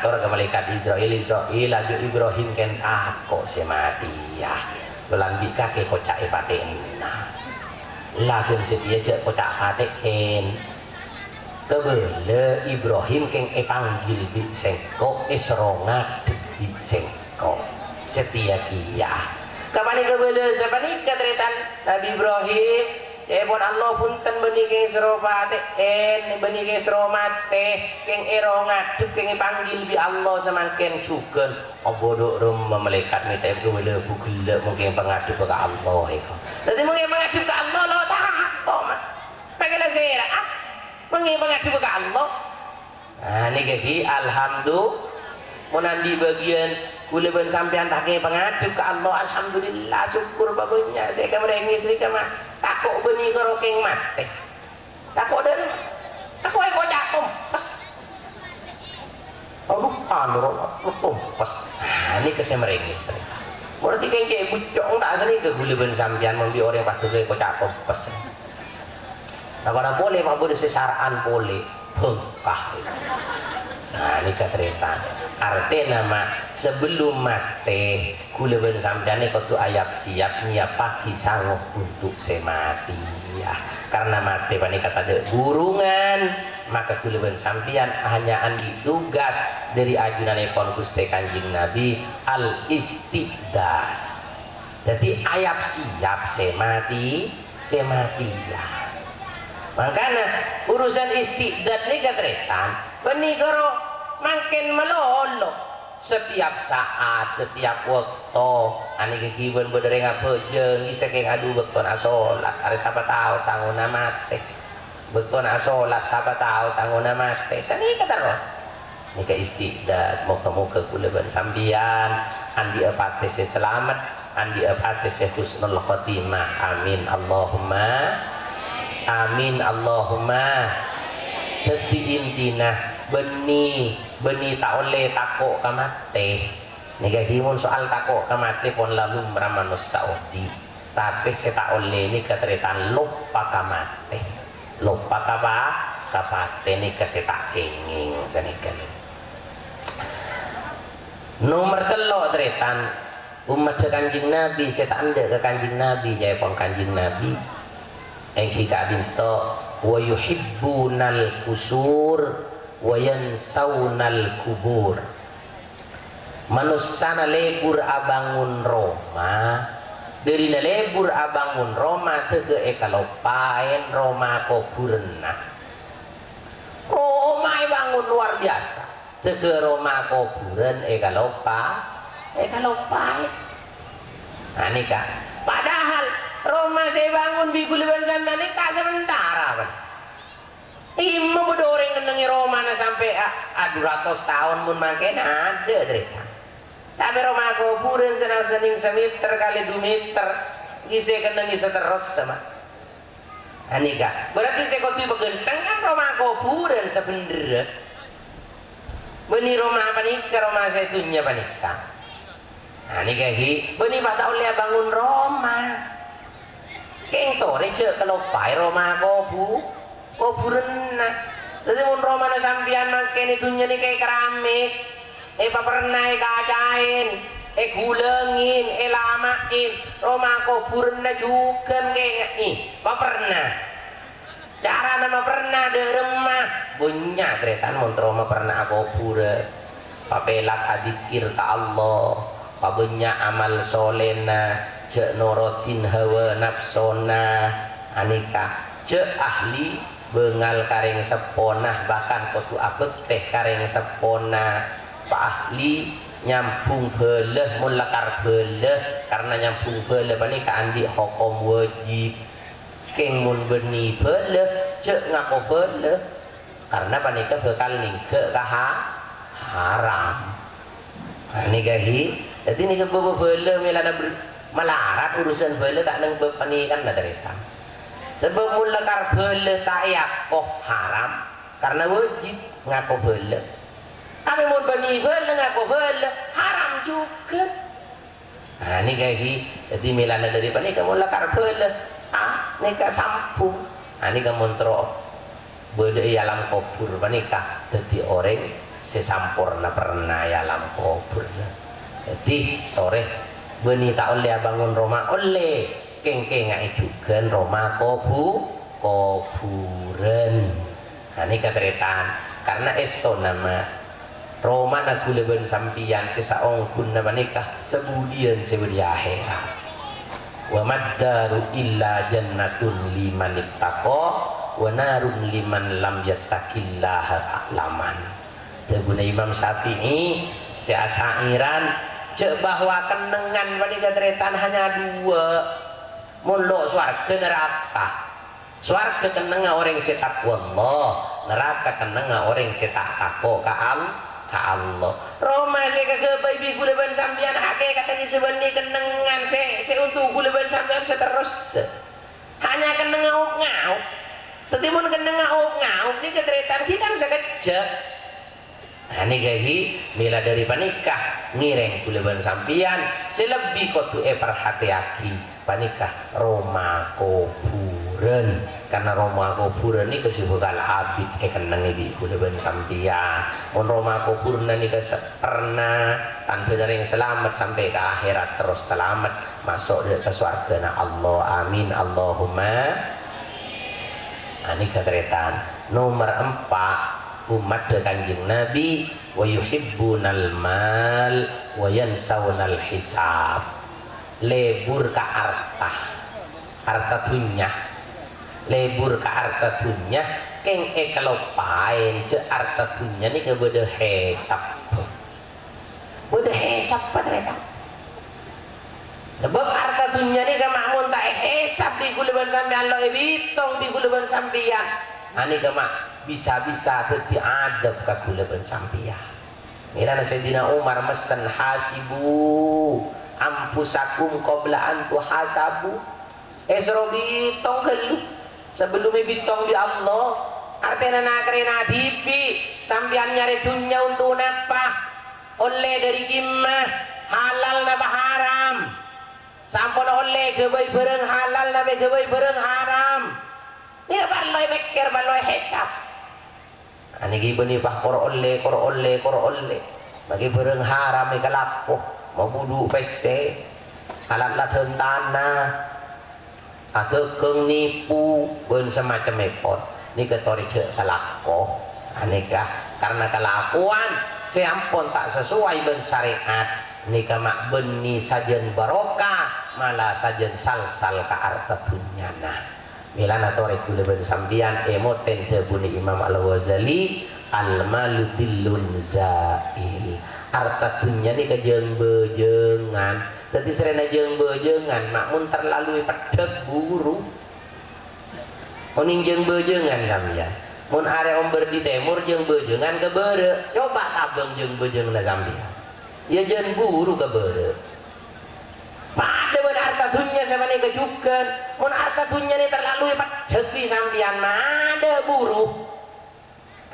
matur ke malaikat Israil laju Ibrahim ken kok semati ya bulan bika ke kocak paten lagun setia cek kocak paten kebele Ibrahim keng panggil di sengkok serongat di sengkok setia kia kapan kebele sepani katretan Nabi Ibrahim cepon Allah punten benih keng serobate benih keng seromate keng erongat keng panggil bi Allah semakin cuken obodok rumah malaikat minta kebele bugele mungkin pengadu ke Allah itu jadi mungkin pengadu ke Allah lo tak kok mah pengen sera mungkin pengadu ke Allah nah ini kaki alhamdulillah menandi bagian kuliban sampean pakai pengadu ke Allah alhamdulillah syukur babanya saya kemarin istri kemah takut benih kerokeng mate takut dari takut aku jatuh pas aduh anu pas nah ini kesemereng istri berarti kayak bucong tak seni ke kuliban sampean membi orang patuh ke jatuh pas nah pada boleh pak boleh sesaraan boleh bengkah nah ini keteritan artinya nama sebelum mati kuliban sampean kau tu ayap siap niat pagi sanggup untuk semati ya karena mati pani kata de gurungan maka kuliban sampean hanya andi tugas dari ajunan ekon Gusti Kanjeng Nabi al istiqdad jadi ayap siap semati ya makanya urusan istiqdad ini keteritan penigoro makin melolo setiap saat setiap waktu ani kekiban berdering apa jeng isa keng adu beton asolat ada siapa tahu sanguna mate beton asolat siapa tahu sanguna mate sani kata terus ini ke istiqdad muka-muka kuleban sambian andi apate se selamat andi apate se husnul khotimah amin Allahumma jadi intina benih tak oleh takok kamate nih himun soal takok kamate pun lalu meramanus Saudi tapi saya tak oleh ini keteritan lupa kamate lupa kapate ini kesetak kenging sanikan nomor telok teritan umat Kanjeng Nabi saya tak anda ke Kanjeng Nabi jaya pun Kanjeng Nabi engki kabinto wa yuhibbunal kusur wayan saunal kubur manusana lebur abangun Roma dari lebur abangun Roma tege ekalopain Roma kuburna Roma bangun luar biasa tege Roma kuburan ekalopain nah ini kak padahal Roma saya bangun di kuliban sampai tak sementara kan Ima bedoreng kendengi Roma na sampai 200 tahun pun makin ada derita. Tapi Roma kuburan senang-sening semeter kali 2 meter gise kendengi seterus sama. Anika berarti saya kau tiba genteng kan Roma kuburan sebenernya. Beni Roma apa nih? Roma saya tunya apa nih? Anika hi beni pak tahu lihat bangun Roma. Keng tore cek kalau pai Roma kuburan jadi mun Roma na sampian makin itunya nih kayak keramik pernah kacain gulengin lamain Roma kuburan na juga kayak pernah cara nama pernah de remah punya tretan mun Roma pernah kuburan papelat adikir ta Allah pabunya amal solena cek norotin hawa nafsona anika cek ahli bengal kareng seponah bahkan kotu apet teh kareng sepona pak ahli nyampung beleh mun lekar beleh karena nyampung beleh bani ka andi hukum wajib keng mun beni beleh cek ngako beleh karena bani ka bekal ningke haram ini gahi jadi ini ke beleh melada melarat urusan beleh tak neng bepani kan ada cerita sebab mula karbele tak yakoh haram karena wajib ngaku bela tapi mun bani bela ngaku bela haram juga nah ini kayak jadi milana dari bani kamu lakar bela ini ka sampung nah ini kamu tro beda alam kubur bani ka jadi orang sesampurna pernah ya lampu purna. Jadi sore beni tak oleh bangun rumah oleh keng-keng juga rumah kuburan. Nah ini keteritan karena esto nama Roma na kuleban sampian sesaong kun na manikah sebudian sebudi akhirat. Wa maddaru illa jannatun liman ittaqa wa narun liman lam yattaqillaha a'laman. Teguna Imam Syafi'i seasairan cek bahwa kenengan manikah teretan hanya dua, muluk swarga neraka. Swarga kenengan orang setakwa Allah, neraka kenengan orang setak takwa ka Allah. Roma saya kegebai bi kuleban sampian hake kata sebenarnya kenengan saya untuk kuleban sampian seterus hanya kenengan ngau tetimun kenengan ngau ini keteritan kita kan sekejap. Nah ini gahi mila dari panikah ngireng kuleban sampian selebih kotu perhatiaki panikah Roma kuburan. Karena Roma kuburan ini kesibukan abid kenang ibi kuleban sampian. Mon Roma kuburan ini pernah tanpa dari yang selamat sampai ke akhirat terus selamat masuk ke surga na Allah amin Allahumma. Ini keteritan nomor 4 umat Kanjeng Nabi wa yuhibbunal mal wa yansawnal hisab. Lebur ka harta dunya lebur ke harta dunia keng kalau paen ce harta dunia ni ke beda hesap apa ternyata sebab harta dunia ni ke makmun tak hesap di kuleban sampian lo bitong di kuleban sampian ani ke mak bisa-bisa teti adab ke kuleban sampian mirana Sayyidina Umar mesen hasibu ampusakum qabla antu hasabu esro bitong gelu sebelum bitong di Allah artinya nakrena dibi sambian nyari dunia untuk napa oleh dari kimah halal napa haram sampun oleh gebai bareng halal napa gebai bareng haram ini baloi pikir baloi hesab ini gibeni bah kor oleh bagi bareng haram ini kelaku mau budu pese halal lah tanah atau keng nipu pun semacam epot ini ketori cek telako aneka karena kelakuan seampun tak sesuai ben syariat nika mak beni sajen barokah malah sajen salsal ka arta dunyana milana tore kule ben sambian emoten tebuni Imam Al-Ghazali al-malu dillun zail arta dunya ni kejeng bejengan. Jadi serena jeng bejengan makmun terlalu pedek buru oning jeng bejengan sambian mun are omber di timur jeng bejengan ke bere coba tabeng jeng bejengan sambian ya jeng buru ke bere pada mun harta dunia sama ni kejukan mun harta dunia ni terlalu pedek di sambian ada buru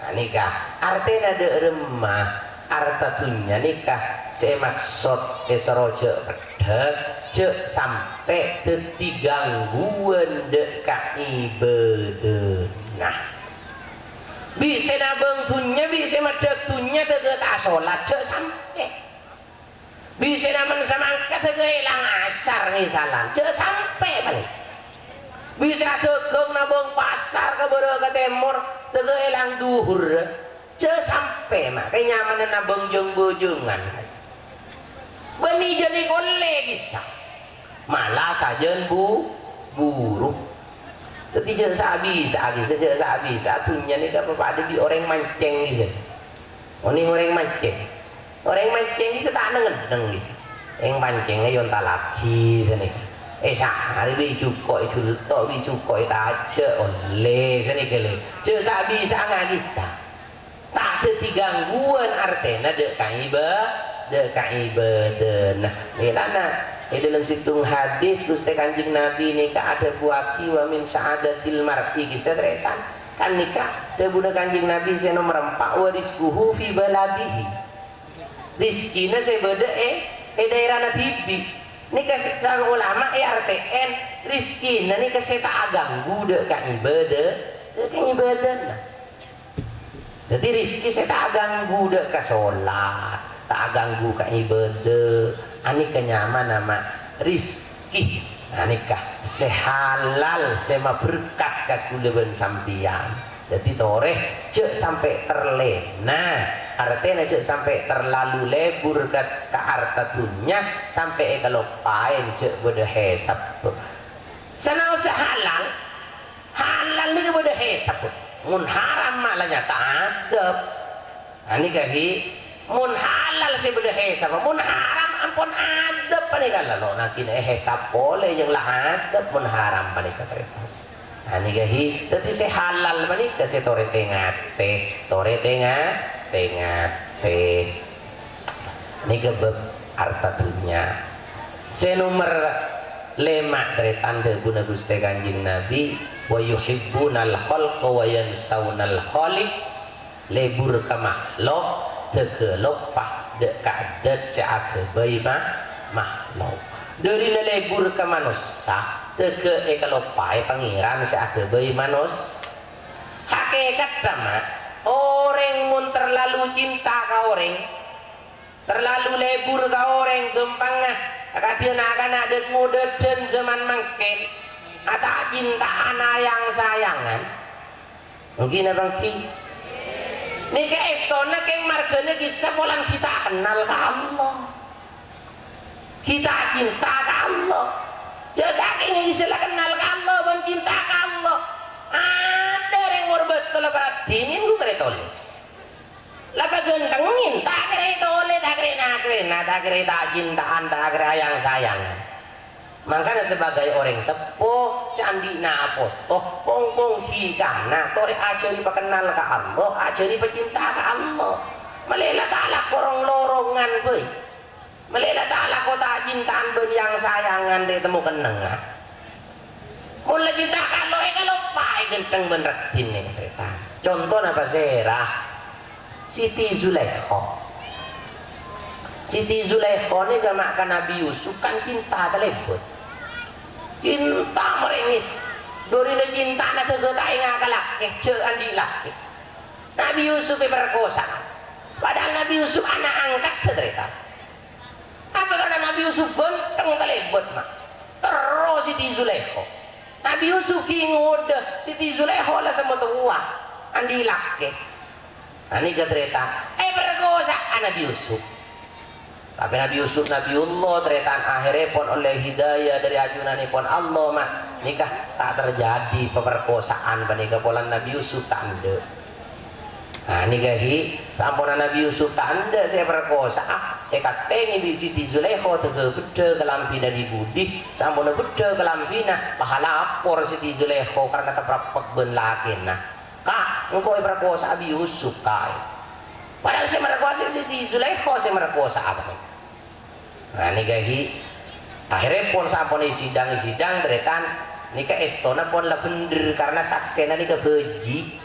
nah nikah artinya ada remah harta dunia nikah saya maksud esroje pedek cek sampai teti gangguan dekat ibadah bisa nabeng dunia bisa medek dunia tegak sholat cek sampai bisa namen semangka tegak hilang asar misalan cek sampai balik bisa tegak nabeng pasar ke bawah ke timur tegak hilang duhur cek sampai makanya nyaman nabeng jeng bojongan beni jadi kolek bisa malah sajen buruk tapi jangan sabi saja sabi satunya nih kan pada di orang mancing di sini orang mancing bisa tak neng di yang mancingnya yon tak lagi sini sehari bi cukup itu letak bi cukup itu aja oleh sini kele cek sabi sangat bisa tak ada gangguan artinya dek ibadah nah milana dalam situng hadis Gusti Kanjeng Nabi nikah ada buaki wa min sa'adatil mar'i kisah teretan kan nikah ada budak Kanjeng Nabi saya nomor 4 wa rizquhu fi baladihi rizkina saya beda daerah natibi nikah secara ulama RTN rizkina nikah saya tak ganggu dek ibadah nah Jadi rizki saya tak ganggu dek ke sholat, tak ganggu ke ibadah, ani kenyaman nama rizki, ani kah sehalal sema berkat ke kuleban sampian. Jadi toreh cek sampai terlena, artinya cek sampai terlalu lebur ke harta dunia sampai kalau pain cek bodoh hesab. Sana usah halal, halal ni bodoh hesab. Mun haram malahnya tak adab. Ani kahi mun halal sih bodoh hesab, mun haram ampun adab pani kalau nanti hesab boleh yang lah adab mun haram pani kata. Ani kahi tapi se halal pani ke se tore tengah ini kebab harta dunia. Se nomor 5 dari tanda guna Gusti Kanjeng Nabi wa yuhibbunal khalqa wa yansawnal khaliq, lebur ka makhluk tegelopah dek kadet seake bayi makhluk dari lebur ka manusia tege ekalopai pangeran seake bayi manus. Hakikat sama orang mun terlalu cinta ka orang, terlalu lebur ka orang gempangnya kadieu akan ada muda dan zaman mangken ada cinta anak yang sayangan mungkin abang ki ini ke estona ke marganya kisah polan kita kenal ke Allah, kita cinta ke Allah, jauh saking istilah kenal ke Allah dan cinta ke Allah. Ada yang betul perhatiin gue keretole lapa gentengin tak kira tole tak kira nakrena tak kira tak cintaan tak kira yang sayangan. Makanya sebagai orang sepuh seandi na foto pong hikana tori ajari pakenal ke Allah, ajari pecinta ke Allah. Melela ta'ala korong lorongan boy, melela ta'ala kota cintaan ben yang sayangan dia temu kenengah. Mulai cinta kalau kalau pai genteng ben retin nih cerita. Contoh apa serah Siti Zulaikha. Siti Zulaikha ini gak Nabi Yusuf kan cinta terlebut, cinta merengis dari cinta nak kegetai ngakalak cek andi laki Nabi Yusuf berkosa padahal Nabi Yusuf anak angkat cerita apa karena Nabi Yusuf ganteng terlebut mak terus Siti Zulaikha Nabi Yusuf kingud Siti Zulaikha lah semua tua andi laki. Nah ini cerita berkosa Nabi Yusuf. Tapi Nabi Yusuf Nabiullah teritaan akhirnya pun oleh hidayah dari ajunan pun Allah mah nikah tak terjadi pemerkosaan panika polan Nabi Yusuf tak ada. Nah nikah hi sampun Nabi Yusuf tak ada saya perkosa tengi di Siti Zulaikha tege beda kelampina di budi sampun beda kelampina pahala apor Siti Zulaikha karena terpraktek ben lakina. Kak, engkau berkuasa Abi Yusuf kai. Padahal saya berkuasa Siti Zulaikha saya berkuasa apa nih? Nah ini gahi akhirnya pun sampun sidang deretan nikah estona pun lah bener karena saksena nikah beji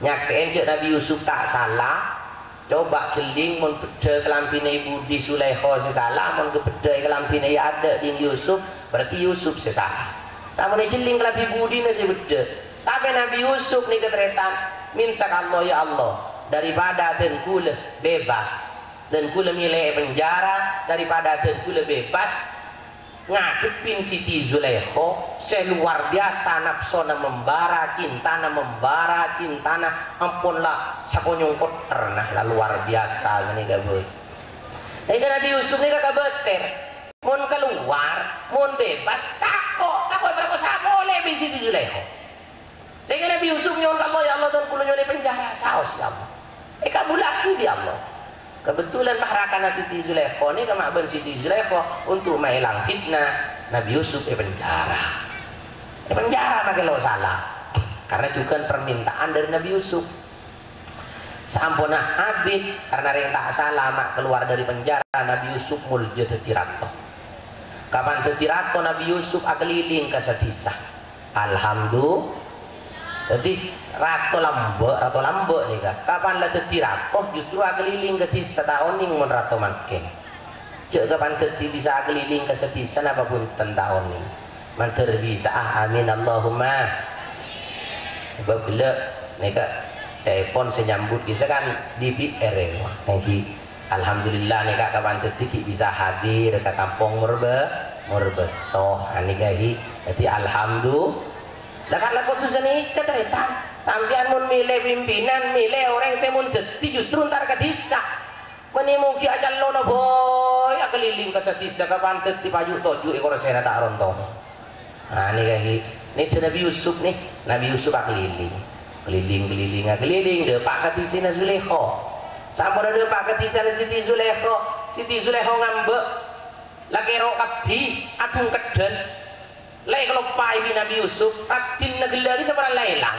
nyaksen cek Nabi Yusuf tak salah. Coba celing mun beda kelampina ibu di Zulaikha saya salah, mun beda kelampina ya ada di Yusuf berarti Yusuf saya salah. Sampun celing kelampi budi nasi beda. Tapi Nabi Yusuf nih keteretan minta ke Allah ya Allah daripada tenkule bebas dan kule milih penjara daripada tenkule bebas ngadepin Siti Zulaikha seluar biasa nafsona membara kintana ampunlah saponyong koter nah luar biasa ini gaboy. Tapi Nabi Yusuf nih kakak beter mun keluar mun bebas takut berkosa boleh di Siti Zulaikha. Sehingga Nabi Yusuf nyon Allah ya Allah dan kulo nyon penjara saos ya Allah. Kamu laki di Allah. Kebetulan mahrakana Siti Zulaikha ini kama ben Siti Zulaikha untuk menghilang fitnah Nabi Yusuf penjara. Penjara pakai lo salah. Karena juga permintaan dari Nabi Yusuf. Sampuna abid karena yang tak salah mak keluar dari penjara Nabi Yusuf mulja tetirato. Kapan tetirato Nabi Yusuf akeliling ke setisah. Alhamdulillah. Jadi ratu lambek nih kak. Kapan lah teti ratu justru keliling ke tisa tahun nih mun ratu makin. Cek kapan teti bisa keliling ke setisan apapun tahun nih. Manter bisa amin Allahumma. Sebab bila nih kak telepon senyambut kisah kan di PR nanti alhamdulillah nih kak kawan tetik bisa hadir ke kampung Murbetoh ani gahi jadi alhamdulillah kalau putusan ini keteritan sampean mun milih pimpinan milih orang saya mun deti justru ntar kedisa meni mungkin aja lono boy keliling ke sedisa kapan deti pajuk toju ekor saya tak rontong nah ini gahi ini Nabi Yusuf nih Nabi Yusuf keliling depak ketisina Zulekho sampai depak ketisina Siti Zulekho ngambek lagi rokabdi atung keden lagi kalau pai Nabi Yusuf ratin negeri lagi seperti lelang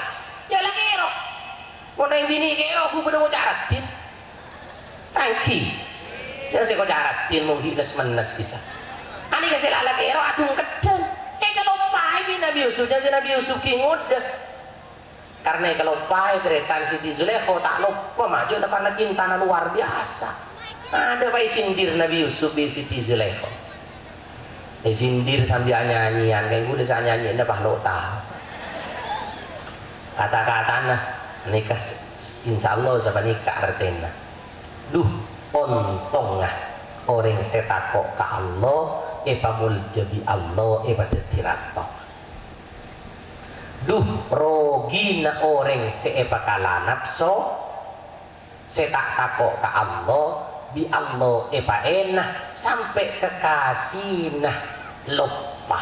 jalan kero mau neng bini kero aku bener mau caratin tangki jangan saya kau caratin mau hidas menes kisah ani kasih lala kero atung keden kalau pai Nabi Yusuf jadi Nabi Yusuf kingud karena kalau pai keretan Siti Zulekho tak lupa maju karena cinta luar biasa ada pai sindir Nabi Yusuf di Siti Zulekho sindir sambil nyanyian kayak gue bisa nyanyiin apa lo tahu kata-kata nah nikah insya Allah sama nikah artinya duh ontong orang setakok ke Allah epamul jadi Allah detiratong duh rogi na orang seepakala nafso setak takok ke Allah bi Allah enak sampai kekasih nah lupa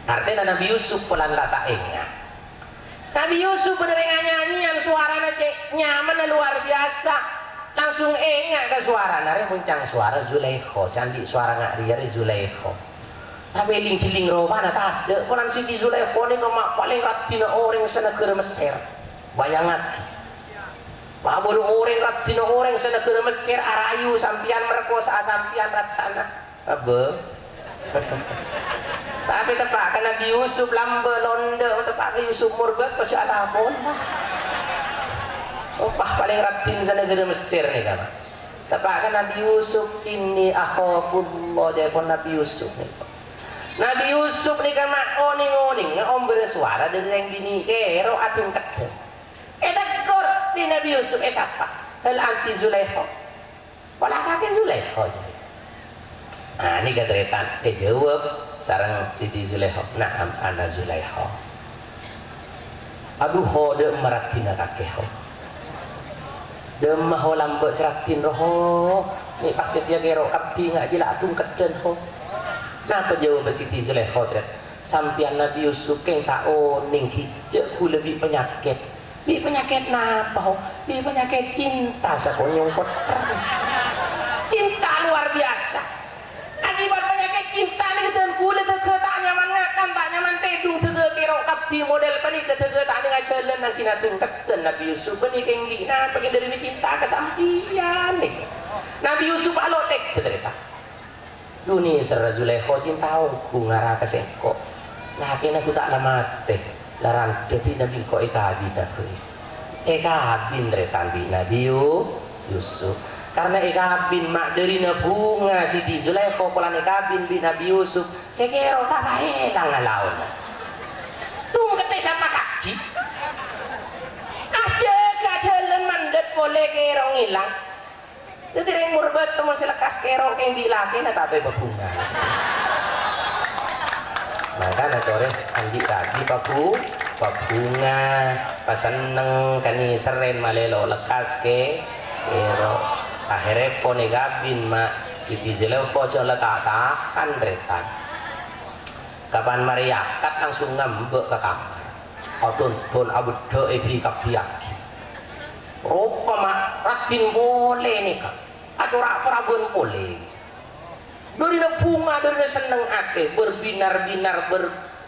artinya Nabi Yusuf pelan lata ingat Nabi Yusuf bener nyanyian suaranya nyaman luar biasa langsung ingat ke suara nare muncang suara Zulekho sandi suara ngak riari Zulekho tapi ling-ciling romana tak ada orang Siti Zulekho ini kemak paling ratina orang senegara Mesir bayangan Pak bodoh orang ratina orang senegara Mesir arayu sampian merkosa sampian rasana apa tapi tepak ke Nabi Yusuf lambe londe tepak ke Yusuf Murbet pasal alapun opah paling ratin senegara Mesir nih kan tepak ke Nabi Yusuf ini akhafullah jepon Nabi Yusuf nih Nabi Yusuf nih kan mak oning-oning om bersuara dari yang bini kero atung kedeng tekor di Nabi Yusuf siapa hal anti Zulekho pola kakek Zulekho nah ini keteritan jawab sarang Siti Zulekho naam ana Zulekho aduh hode meratina kakek ho demah ho lambek seratin roh ni pasti dia kero kabdi ngak jila atung keden ho napa jawab Siti Zulekho sampian Nabi Yusuf keng tak oning hijau lebih penyakit bi penyakit napa ho bi penyakit cinta sakonyong kotor cinta luar biasa akibat penyakit cinta ni kita kulit tege tak nyaman ngakan tak nyaman tedung tege kero kabdi model pani tege tak dengan jalan nanti natung keten Nabi Yusuf ni kenggi nah pakai dari cinta kesampian nih Nabi Yusuf alotek cerita dunia serra Zulekho cinta aku ngarah kesengko nah kena aku tak lama teh larang jadi Nabi kok ikabi tak ikabin retan bi Nabi Yusuf karena ikabin mak dari bunga Siti Zulekho pola ikabin bi Nabi Yusuf sekero tak bahelang ngalaun tung kete sama kaki aja kajalan mandet boleh kero ngilang jadi yang murbet teman selekas kero yang bilake na tapi berbunga maka natore andi lagi bunga pas seneng kani seren malelo lekas ke kero akhirnya pone gabin mak Siti Zulekho coba tak tahan retan kapan mariakat langsung ngambek ke kamar tun abud doebi kabiaki rupa mak ratin boleh nih kak atau rapor boleh dari bunga dari seneng ate berbinar-binar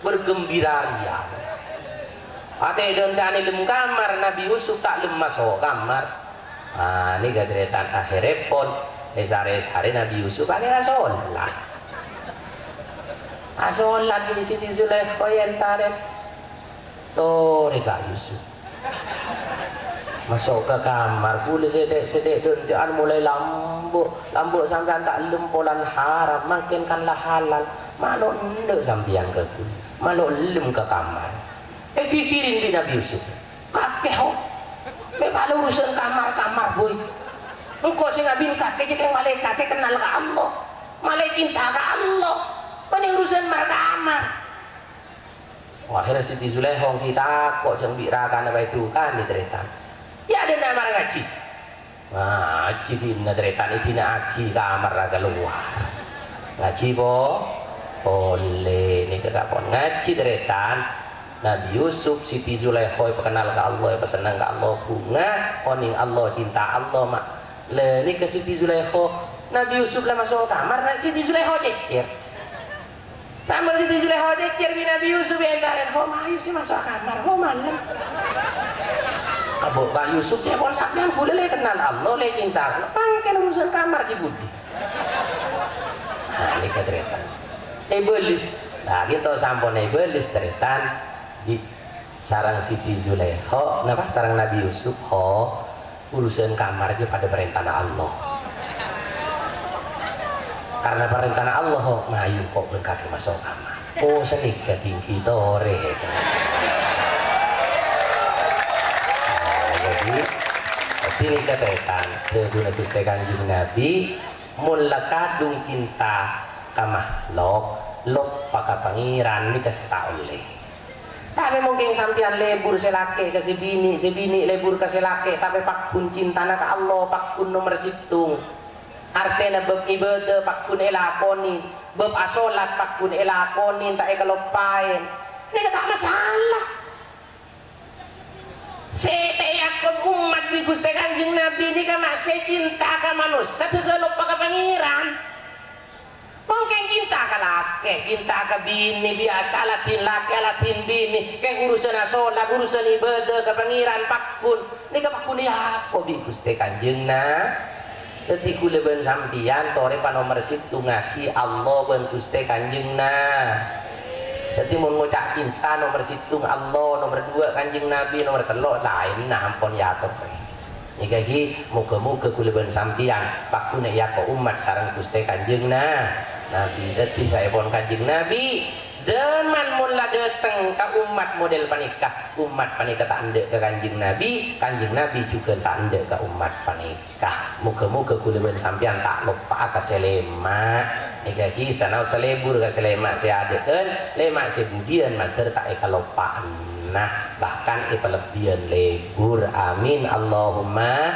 bergembira ria ate dan tani lem kamar Nabi Yusuf tak lem masuk kamar nah ini gadretan akhirnya pun sehari Nabi Yusuf akhirnya sholat di Siti Zulekho yang tarik tuh Kak Yusuf masuk ke kamar boleh sedek dan mulai lambuk sampai tak lempolan haram makinkanlah halal malu ndek sampian ke malu lem ke kamar kikirin di Nabi Yusuf kakek ho kalau urusan kamar-kamar boy. Engkau sing ngabin kakek jeung malaikat kenal ka Allah. Malaikat cinta ka Allah. Mana urusan kamar. Akhirnya Siti Zulaiha kita kok jeung birakan apa itu kan diteretan. Ya ada nama ngaji. Ngaji dina teretan itina agi kamar raga luar. Ngaji boleh nih ketapon ngaji teretan. Nabi Yusuf Siti Zulaiha kenal ke Allah pesenang ke Allah bunga oning Allah cinta Allah mak le ni ke Siti Zulaiha Nabi Yusuf lah masuk kamar dan Siti Zulaiha cekir sambil Siti Zulaiha cekir bi Nabi Yusuf entaran ho mayu sih masuk kamar ho malam kabuk Kak Yusuf cepon sampean boleh le kenal Allah le cinta pangkel urusan kamar di budi nah ini keteretan belis nah gitu sampun belis teretan di sarang Siti Zulaiha napa sarang Nabi Yusuf urusan kamar aja pada perintah Allah karena perintah Allah mayu kok berkaki masuk kamar senika tinggi tore jadi ini katakan seguna Gusti Kanjeng Nabi mula kadung cinta ka makhluk lok paka pangeran ini kasih oleh tapi mungkin sampean lebur selake ke si bini lebur ke selake tapi pakun cintana ke Allah pakun nomor situng artinya bab ibadah pakun elakoni bab asolat pakun elakoni tak kelopain ini tak masalah seteyakon umat di Gusti Kanjeng Nabi ini kan masih cinta ke manusia tegelop ke pangeran mungkin cinta ke laki, cinta ke bini biasa latin laki, latin bini kayak urusan asolat, urusan ibadah ke pangeran pakun ini ke pakun ya apa bi Gusti Kanjeng na jadi kuleban sampian tore panomor situ ngaki Allah ben Gusti Kanjeng na jadi mau ngucap cinta nomor situ Allah nomor 2 Kanjeng Nabi nomor 3 lain nah ampun ya apa ini lagi muka-muka kuleban sampian pakun ya apa umat sarang Gusti Kanjeng na Nabi dadi saya pun Kanjeng Nabi zaman mula datang ke umat model panikah umat panikah tak andek ke Kanjeng Nabi juga tak andek ke umat panikah muka-muka kuleban sampian tak lupa ke selema ega kisah nau selebur ke selema saya adekan lemak sebudian mater tak eka lupa nah bahkan ipelebian lebur amin Allahumma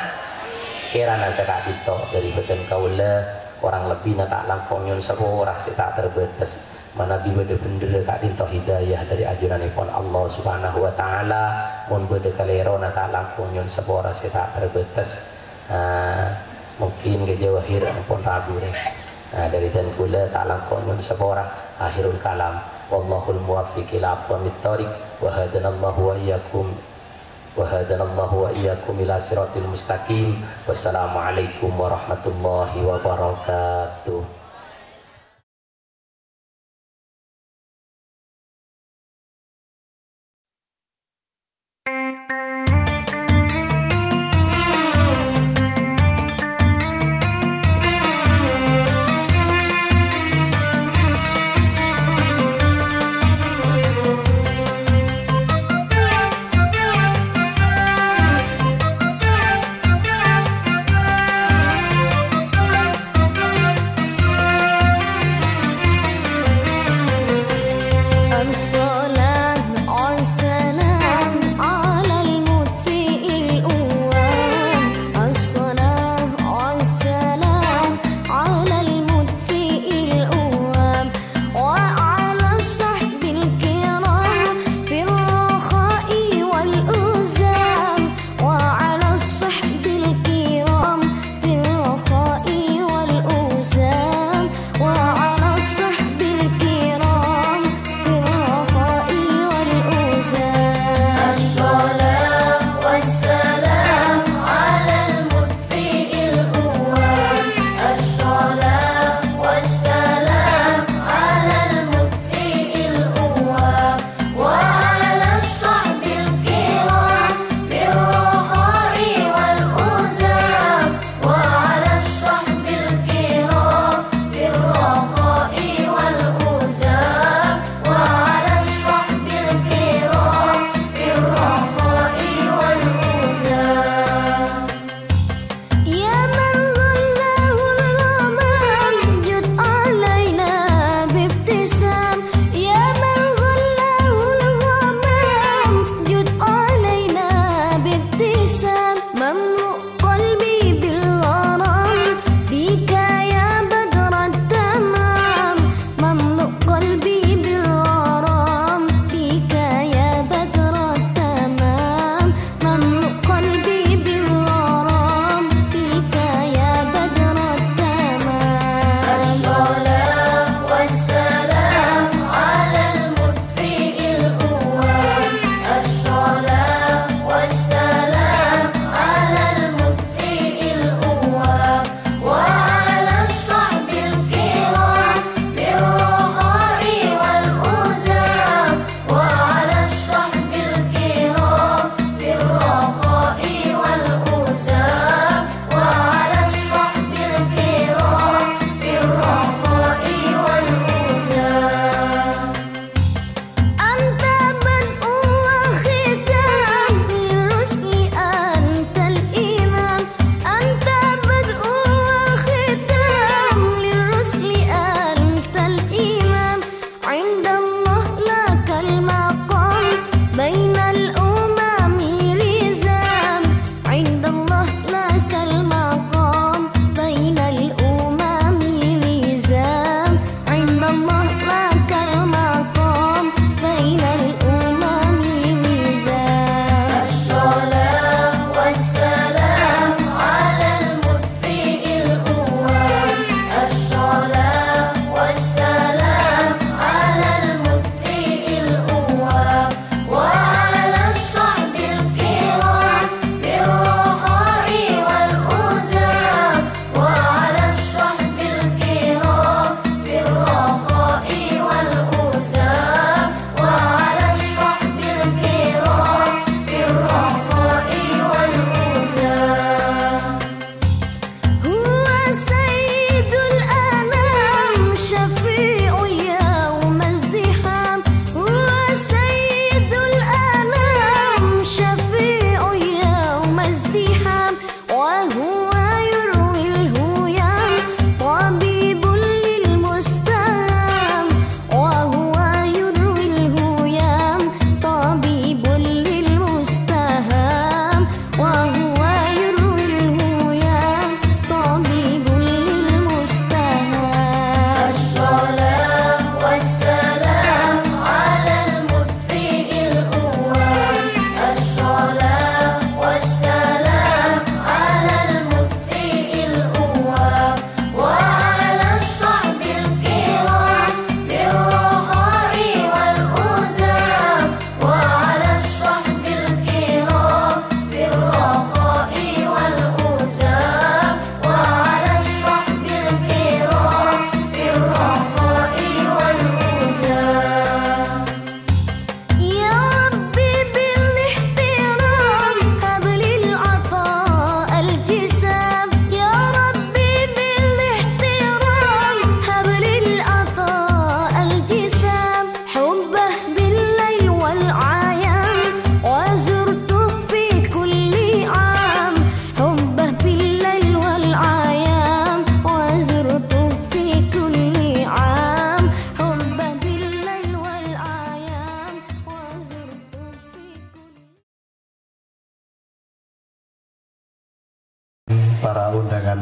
kirana sekak dito dari beten kaula orang lebih tak lampau nyon seorang sih tak terbatas mana bibada bendera kak dinto hidayah dari ajuran ipon Allah subhanahu wa ta'ala mun beda kalero tak lampau nyon seorang sih tak terbatas mungkin kejawahir ampun rabu dari dan pula tak lampau nyon seorang akhirul kalam wallahul muwaffiq ila aqwamit thoriq wa hadanallahu wa iyyakum وهدنا الله وإياكم إلى صراط المستقيم والسلام عليكم ورحمة الله وبركاته.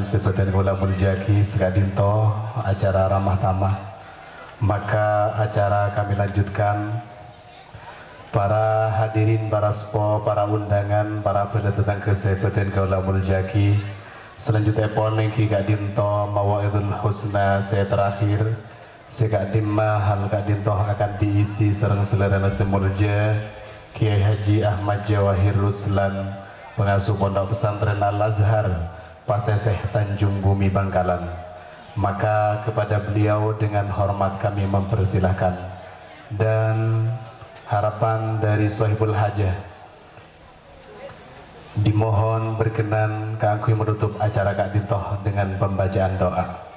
Tuhan sebutan gula muljaki sekadinto acara ramah tamah. Maka acara kami lanjutkan. Para hadirin, para spo, para undangan, para pendatang ke sebutan gula muljaki. Selanjutnya poning ki kadinto mawaidul husna saya terakhir. Sekadimma hal kadinto akan diisi serang selerana semulja Kiai Haji Ahmad Jawahir Ruslan, pengasuh pondok pesantren Al-Azhar Paseseh Tanjung Bumi Bangkalan. Maka kepada beliau dengan hormat kami mempersilahkan, dan harapan dari Sohibul Hajah dimohon berkenan kangkui menutup acara Kak Dintoh dengan pembacaan doa.